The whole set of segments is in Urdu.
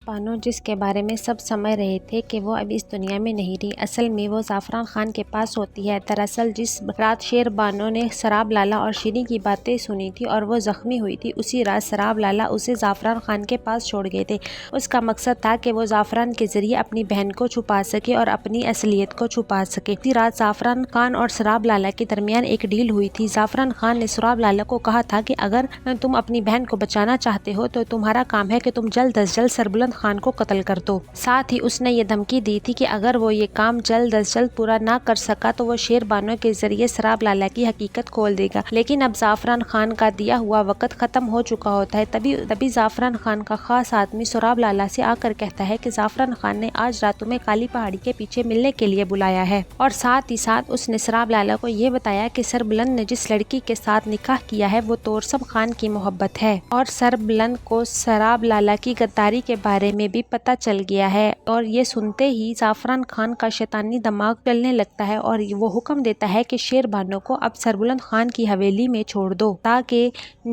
بانو جس کے بارے میں سب سمجھ رہے تھے کہ وہ اب اس دنیا میں نہیں رہی، اصل میں وہ زعفران خان کے پاس ہوتی ہے۔ دراصل جس رات شیر بانو نے سراب لالا اور شیریں کی باتیں سنی تھی اور وہ زخمی ہوئی تھی، اسی رات سراب لالا اسے زعفران خان کے پاس چھوڑ گئے تھے۔ اس کا مقصد تھا کہ وہ زعفران کے ذریعے اپنی بہن کو چھپا سکے اور اپنی اصلیت کو چھپا سکے۔ اسی رات زعفران خان اور سراب لالا کے درمیان ایک ڈیل ہوئی تھی۔ زعفران خان نے سراب لالا کو کہا تھا کہ اگر تم اپنی بہن کو بچانا چاہتے ہو تو تمہارا کام ہے کہ تم جلد از جلد سربلند خان کو قتل کر دو۔ ساتھ ہی اس نے یہ دھمکی دی تھی کہ اگر وہ یہ کام جلد از جلد پورا نہ کر سکا تو وہ شیر بانو کے ذریعے سراب لالا کی حقیقت کھول دے گا۔ لیکن اب زعفران خان کا دیا ہوا وقت ختم ہو چکا ہوتا ہے۔ تبھی زعفران خان کا خاص آدمی سراب لالا سے آ کر کہتا ہے کہ زعفران خان نے آج رات تمہیں کالی پہاڑی کے پیچھے ملنے کے لیے بلایا ہے، اور ساتھ ہی ساتھ اس نے سراب لالا کو یہ بتایا کہ سربلند نے جس لڑکی کے ساتھ نکاح کیا ہے وہ توسم خان کی محبت ہے، اور سربلند کو سراب لالا کی غداری کے بارے میں بھی پتہ چل گیا ہے۔ اور یہ سنتے ہی زعفران خان کا شیطانی دماغ چلنے لگتا ہے اور وہ حکم دیتا ہے کہ شیر بانو کو اب سربلند خان کی حویلی میں چھوڑ دو، تاکہ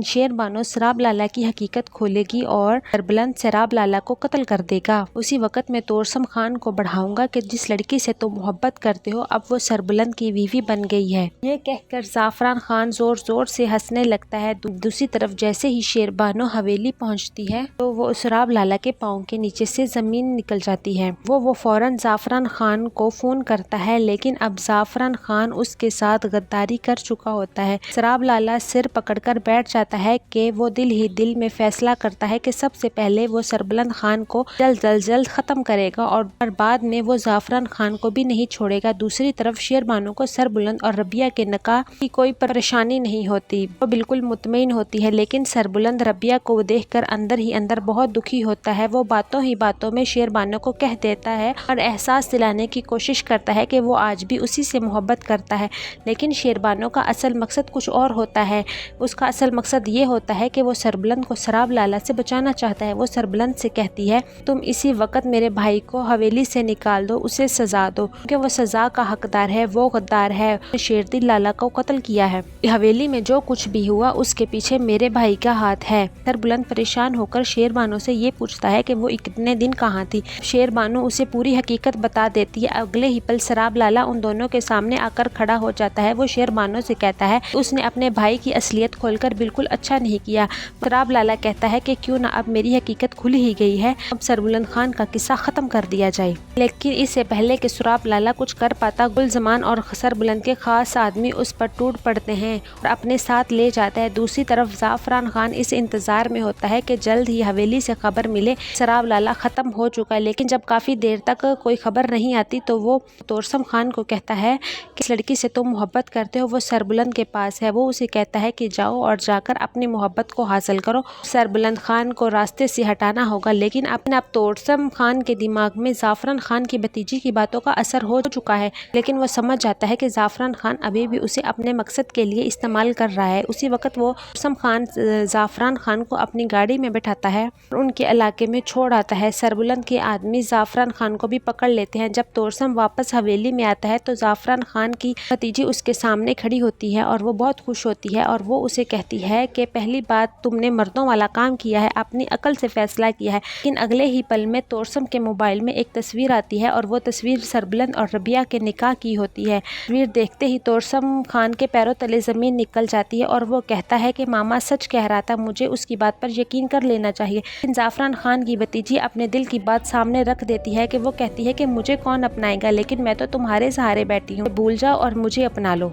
شیر بانو سراب لالا کی حقیقت کھولے گی اور سربلند سراب لالا کو قتل کر دے گا۔ اسی وقت میں توسم خان کو بڑھاؤں گا کہ جس لڑکی سے تم محبت کرتے ہو اب وہ سربلند کی بیوی بن گئی ہے۔ یہ کہہ کر زعفران خان زور زور سے ہنسنے لگتا ہے۔ دوسری طرف جیسے ہی شیر بانو حویلی پہنچتی ہے تو وہ سراب لالا کے پاؤں کے نیچے سے زمین نکل جاتی ہے۔ وہ فوراً زعفران خان کو فون کرتا ہے، لیکن اب زعفران خان اس کے ساتھ غداری کر چکا ہوتا ہے۔ سراب لالا سر پکڑ کر بیٹھ جاتا ہے کہ وہ دل ہی دل میں فیصلہ کرتا ہے کہ سب سے پہلے وہ سربلند خان کو جلد از جلد ختم کرے گا اور بعد میں وہ زعفران خان کو بھی نہیں چھوڑے گا۔ دوسری طرف شیر بانو کو سربلند اور ربیہ کے نکاح کی کوئی پریشانی نہیں ہوتی، وہ بالکل مطمئن ہوتی ہے، لیکن سربلند ربیہ کو دیکھ کر اندر ہی اندر بہت دکھی ہوتا ہے۔ وہ باتوں ہی باتوں میں شیر بانو کو کہہ دیتا ہے اور احساس دلانے کی کوشش کرتا ہے کہ وہ آج بھی اسی سے محبت کرتا ہے، لیکن شیر بانو کا اصل مقصد کچھ اور ہوتا ہے۔ اس کا اصل مقصد یہ ہوتا ہے کہ وہ سربلند کو سراب لالا سے بچانا چاہتا ہے۔ وہ سربلند سے کہتی ہے تم اسی وقت میرے بھائی کو حویلی سے نکال دو، اسے سزا دو، کیونکہ وہ سزا کا حقدار ہے، وہ غدار ہے، شیردل لالا کو قتل کیا ہے۔ حویلی میں جو کچھ بھی ہوا اس کے پیچھے میرے بھائی کا ہاتھ ہے۔ سربلند پریشان ہو کر شیر بانو سے یہ پوچھتا ہے کہ وہ اتنے دن کہاں تھی۔ شیر بانو اسے پوری حقیقت بتا دیتی ہے۔ اگلے ہی پل سراب لالا ان دونوں کے سامنے آ کر کھڑا ہو جاتا ہے۔ وہ شیر بانو سے کہتا ہے اس نے اپنے بھائی کی اصلیت کھول کر بالکل اچھا نہیں کیا۔ سراب لالا کہتا ہے کہ کیوں نہ اب میری حقیقت کھل ہی گئی ہے، اب سربلند خان کا قصہ ختم کر دیا جائے۔ لیکن اس سے پہلے کہ سراب لالا کچھ کر پاتا، گلزمان اور سربلند کے خاص آدمی اس پر ٹوٹ پڑتے ہیں اور اپنے ساتھ لے جاتا ہے۔ دوسری طرف زعفران خان اس انتظار میں ہوتا ہے کہ جلد ہی حویلی سے خبر ملے سراب لالا ختم ہو چکا ہے، لیکن جب کافی دیر تک کوئی خبر نہیں آتی تو وہ توسم خان کو کہتا ہے کہ اس لڑکی سے تم محبت کرتے ہو، وہ سربلند کے پاس ہے۔ وہ اسے کہتا ہے کہ جاؤ اور جا کر اپنی محبت کو حاصل کرو۔ سربلند خان کو راستے سے ہٹانا ہوگا، لیکن اب توسم خان کے دماغ میں زعفران خان کی بھتیجی کی باتوں کا اثر ہو چکا ہے، لیکن وہ سمجھ جاتا ہے کہ زعفران خان ابھی بھی اسے اپنے مقصد کے لیے استعمال کر رہا ہے۔ اسی وقت وہ توسم خان زعفران خان کو اپنی گاڑی میں بٹھاتا ہے اور ان کے علاقے میں چھوڑ آتا ہے۔ سربلند کے آدمی زعفران خان کو بھی پکڑ لیتے ہیں۔ جب توسم واپس حویلی میں آتا ہے تو زعفران خان کی بھتیجی اس کے سامنے کھڑی ہوتی ہے اور وہ بہت خوش ہوتی ہے اور وہ اسے کہتی ہے کہ پہلی بات تم نے مردوں والا کام کیا ہے، اپنی عقل سے فیصلہ کیا ہے۔ لیکن اگلے ہی پل میں توسم کے موبائل میں ایک تصویر آتی ہے اور وہ تصویر سربلند اور ربیہ کے نکاح کی ہوتی ہے۔ تصویر دیکھتے ہی توسم خان کے پیروں تلے زمین نکل جاتی ہے اور وہ کہتا ہے کہ ماما سچ کہہ رہا تھا، مجھے اس کی بات پر یقین کر لینا چاہیے۔ لیکن زعفران خان کی بھتیجی اپنے دل کی بات سامنے رکھ دیتی ہے کہ وہ کہتی ہے کہ مجھے کون اپنائے گا، لیکن میں تو تمہارے سہارے بیٹھی ہوں، بھول جاؤ اور مجھے اپنا لو۔